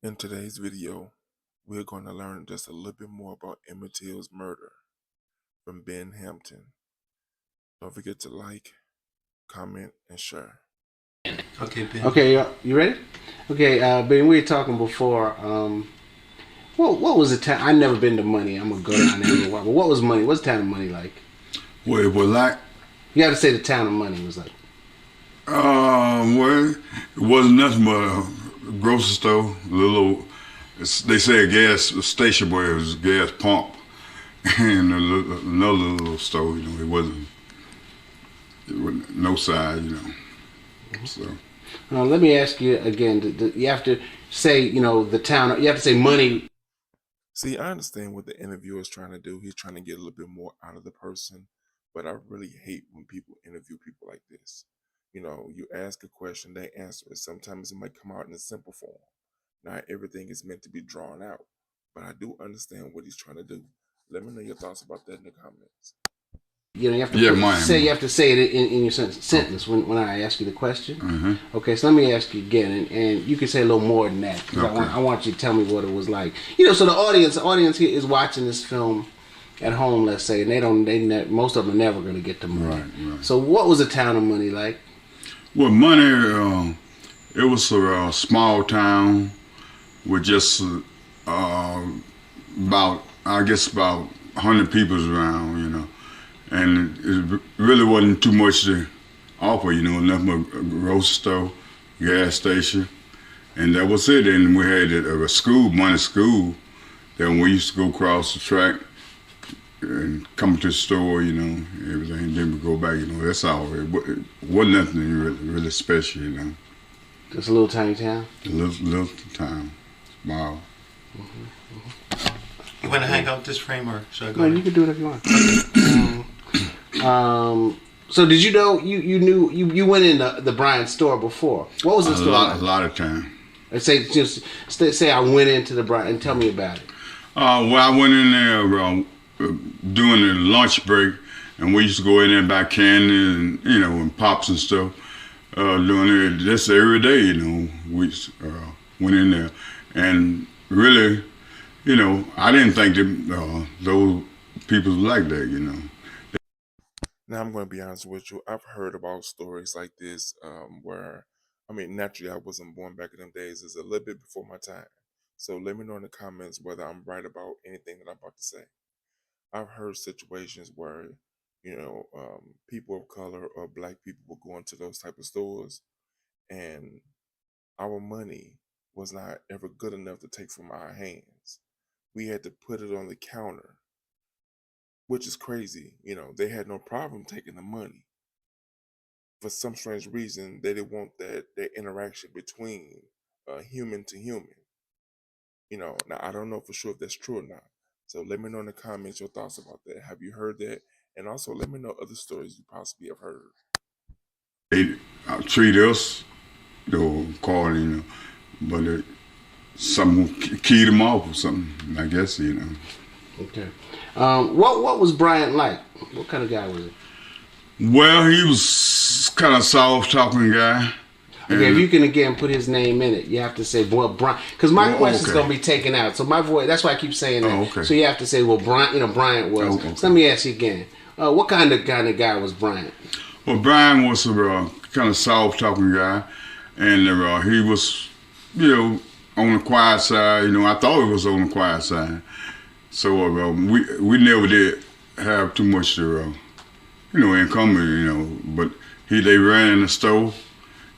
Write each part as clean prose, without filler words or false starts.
In today's video, we're going to learn just a little bit more about Emmett Till's murder from Ben Hampton. Don't forget to like, comment, and share. Okay, Ben. Okay, you ready? Okay, Ben, we were talking before. What was the town? I've never been to Money. I'm gonna go down there in a while. But what was Money? What's the town of Money like? Well, it was like, You got to say the town of Money was like. well, it wasn't nothing but a grocery store, a little, they say a gas station where it was a gas pump, and another little store, it wasn't no size, so. Let me ask you again. You have to say, the town. You have to say Money. See, I understand what the interviewer is trying to do. He's trying to get a little bit more out of the person, but I really hate when people interview people like this. You ask a question, they answer it. Sometimes it might come out in a simple form. Not everything is meant to be drawn out, but I do understand what he's trying to do. Let me know your thoughts about that in the comments. You have to Mine. say. You have to say it in your sentence when I ask you the question. Mm-hmm. Okay, so let me ask you again, and you can say a little more than that. Okay. I want you to tell me what it was like. So the audience here is watching this film at home, let's say, and most of them are never going to get to Money. Right. So what was the town of Money like? Well, Money, it was a small town with just about 100 people around, and it really wasn't too much to offer, nothing but a grocery store, gas station, and that was it. And we had a school, Money School, that we used to go across the track and come to the store, everything. Then we go back, that's all. It wasn't nothing really special, Just a little tiny town. A little town, small. You want to hang out this frame, or should I go? No, you can do it if you want. So did you know you went in the Bryant store before? What was the store like? A lot of time. Say I went into the Bryant and tell me about it. Well, I went in there during the lunch break, and we used to go in there and buy candy and and pops and stuff. Doing it just every day, we went in there, and really, I didn't think that those people like that, Now, I'm going to be honest with you. I've heard about stories like this where, naturally, I wasn't born back in them days. It's a little bit before my time. So let me know in the comments whether I'm right about anything that I'm about to say. I've heard situations where, people of color or black people will go into those type of stores, and our money was not ever good enough to take from our hands. We had to put it on the counter, which is crazy. They had no problem taking the money. For some strange reason, they didn't want that interaction between human to human. Now I don't know for sure if that's true or not. So let me know in the comments your thoughts about that. Have you heard that? And also let me know other stories you possibly have heard. They treat us, according, but someone keyed them off or something, I guess, Okay. What was Bryant like? What kind of guy was he? Well, he was kind of soft-talking guy. Okay, if you can again put his name in it, you have to say, well, Bryant, because my question's going to be taken out. So my voice, that's why I keep saying that. Oh, okay. So you have to say, well, Bryant was. Okay. So let me ask you again. What kind of guy was Bryant? Well, Brian was a kind of soft-talking guy, and he was, on the quiet side. I thought he was on the quiet side. So we never did have too much to, in common, but they ran in the store.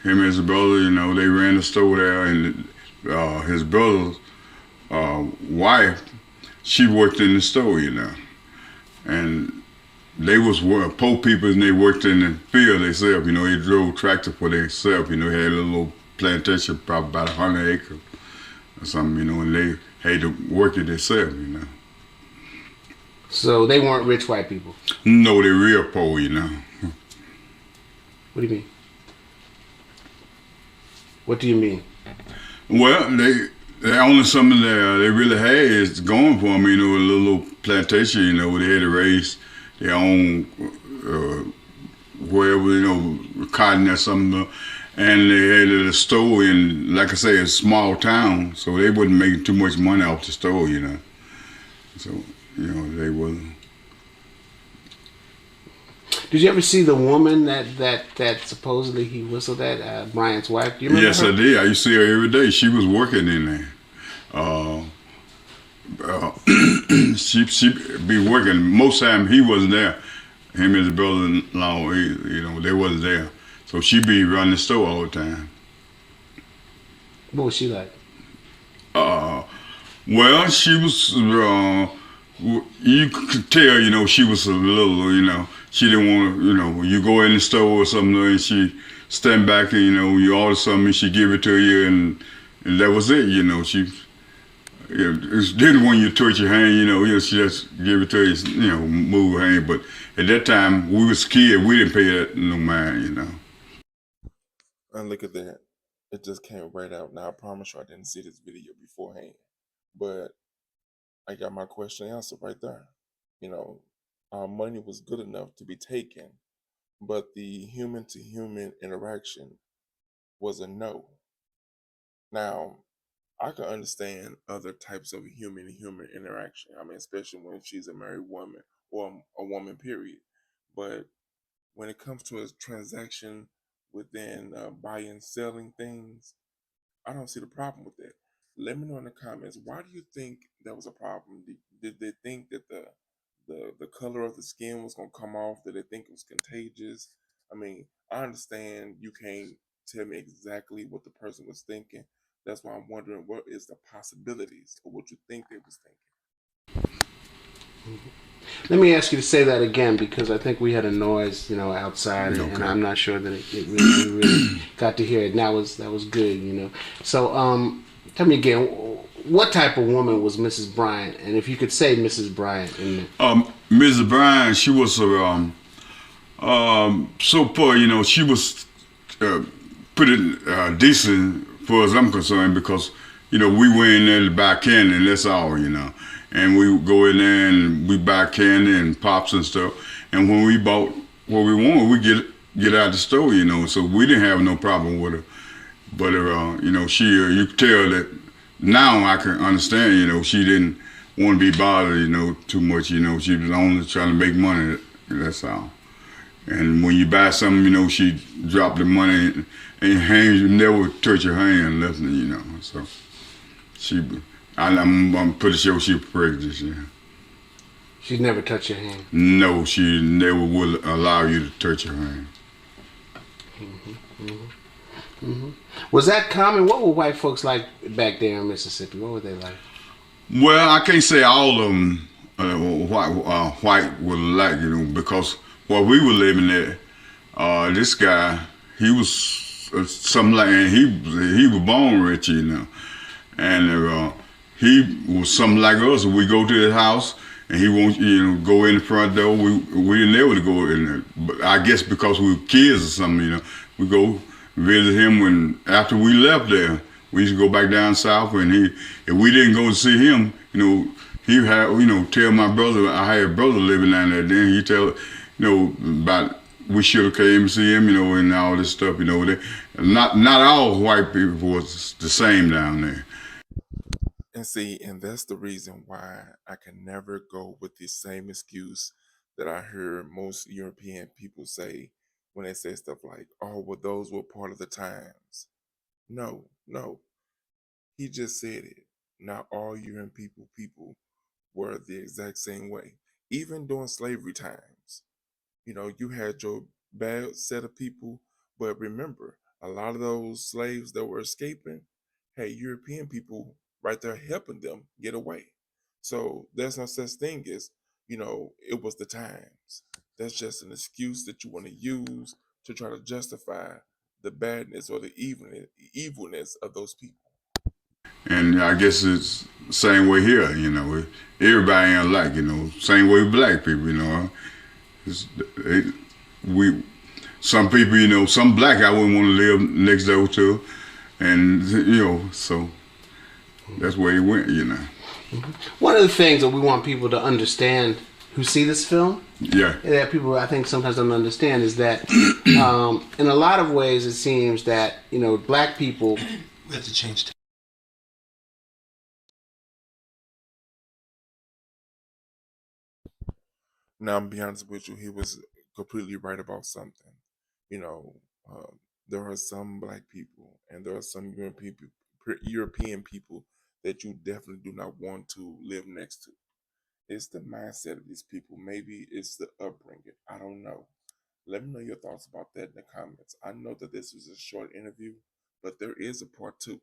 Him and his brother, they ran the store there, and his brother's wife, she worked in the store, and they was poor people, and they worked in the field themselves, they drove tractor for themselves, had a little plantation, probably about 100 acres or something, and they had to work it themselves, So they weren't rich white people? No, they're real poor, What do you mean? What do you mean? Well, the only something that they really had is going for them, a little plantation, they had to raise their own wherever, cotton or something, and they had a store in, like I say, a small town, so they wasn't making too much money off the store, you know. So, you know, they wasn't. Did you ever see the woman that supposedly he whistled at, Bryant's wife? Do you remember Yes, her? I did. I used to see her every day. She was working in there. Uh, uh, she be working. Most time he wasn't there. Him and his brother-in-law, you know, they wasn't there. So she be running the store all the time. What was she like? Uh, well, she was. You could tell, you know, she was a little, you know, she didn't want to, you know, you go in the store or something, and she stand back and, you know, you order something, and she give it to you, and that was it, you know. She, you know, it's didn't when you touch your hand, you know, she just give it to you, you know, move her hand. But at that time, we was kids, we didn't pay that no mind, you know. And look at that. It just came right out. Now, I promise you I didn't see this video beforehand. But I got my question answered right there. You know, our money was good enough to be taken, but the human to human interaction was a no. Now, I can understand other types of human to human interaction. I mean, especially when she's a married woman or a woman, period. But when it comes to a transaction within buying, selling things, I don't see the problem with that. Let me know in the comments, why do you think that was a problem? Did they think that the color of the skin was gonna come off? Did they think it was contagious? I mean, I understand you can't tell me exactly what the person was thinking. That's why I'm wondering what is the possibilities of what you think they was thinking. Let me ask you to say that again because I think we had a noise, outside, and Okay. I'm not sure that it really, we really got to hear it. And that was good. So, tell me again, what type of woman was Mrs. Bryant? And if you could say Mrs. Bryant in there. Mrs. Bryan, she was so poor, you know, she was pretty decent for as I'm concerned because, you know, we went in there to buy candy and that's all, you know. And we would go in there and we buy candy and pops and stuff. And when we bought what we wanted, we get out of the store, you know. So we didn't have no problem with her. But, you know, she, you could tell that now I can understand, you know, she didn't want to be bothered, you know, too much, you know. She was only trying to make money, that's all. And when you buy something, you know, she dropped the money and hands, you never touch her hand, nothing, you know. So I'm pretty sure she was prejudiced, yeah. She never touched your hand. No, she never would allow you to touch her hand. Was that common? What were white folks like back there in Mississippi? What were they like? Well, I can't say all of them white were like, you know, because while we were living there, this guy, he was something like, and he was born rich, you know, and he was something like us. We go to his house, and he won't, you know, go in the front door. We didn't able to go in there, but I guess because we were kids or something, you know, we go visit him when after we left there. We used to go back down south, and if we didn't go to see him, you know, he had, you know, tell my brother, I had a brother living down there. Then he tell, you know, about we should have came to see him, you know, and all this stuff, you know. Not all white people was the same down there. And see, and that's the reason why I can never go with the same excuse that I hear most European people say when they say stuff like, oh, well, those were part of the times. No, no. He just said it. Not all European people were the exact same way. Even during slavery times, you know, you had your bad set of people, but remember, a lot of those slaves that were escaping had European people right there helping them get away. So there's no such thing as, you know, it was the times. That's just an excuse that you want to use to try to justify the badness or the evilness of those people. And I guess it's the same way here, you know. Everybody ain't alike, you know. Same way with black people, you know. It's, we some people, you know, some black I wouldn't want to live next door to, and you know, so that's where it went, you know. One of the things that we want people to understand who see this film, Yeah. that people I think sometimes don't understand is that in a lot of ways it seems that black people. We have to change. Now, I'm be honest with you, he was completely right about something. You know, there are some black people and there are some European people that you definitely do not want to live next to. It's the mindset of these people. Maybe it's the upbringing. I don't know. Let me know your thoughts about that in the comments. I know that this was a short interview, but there is a part two.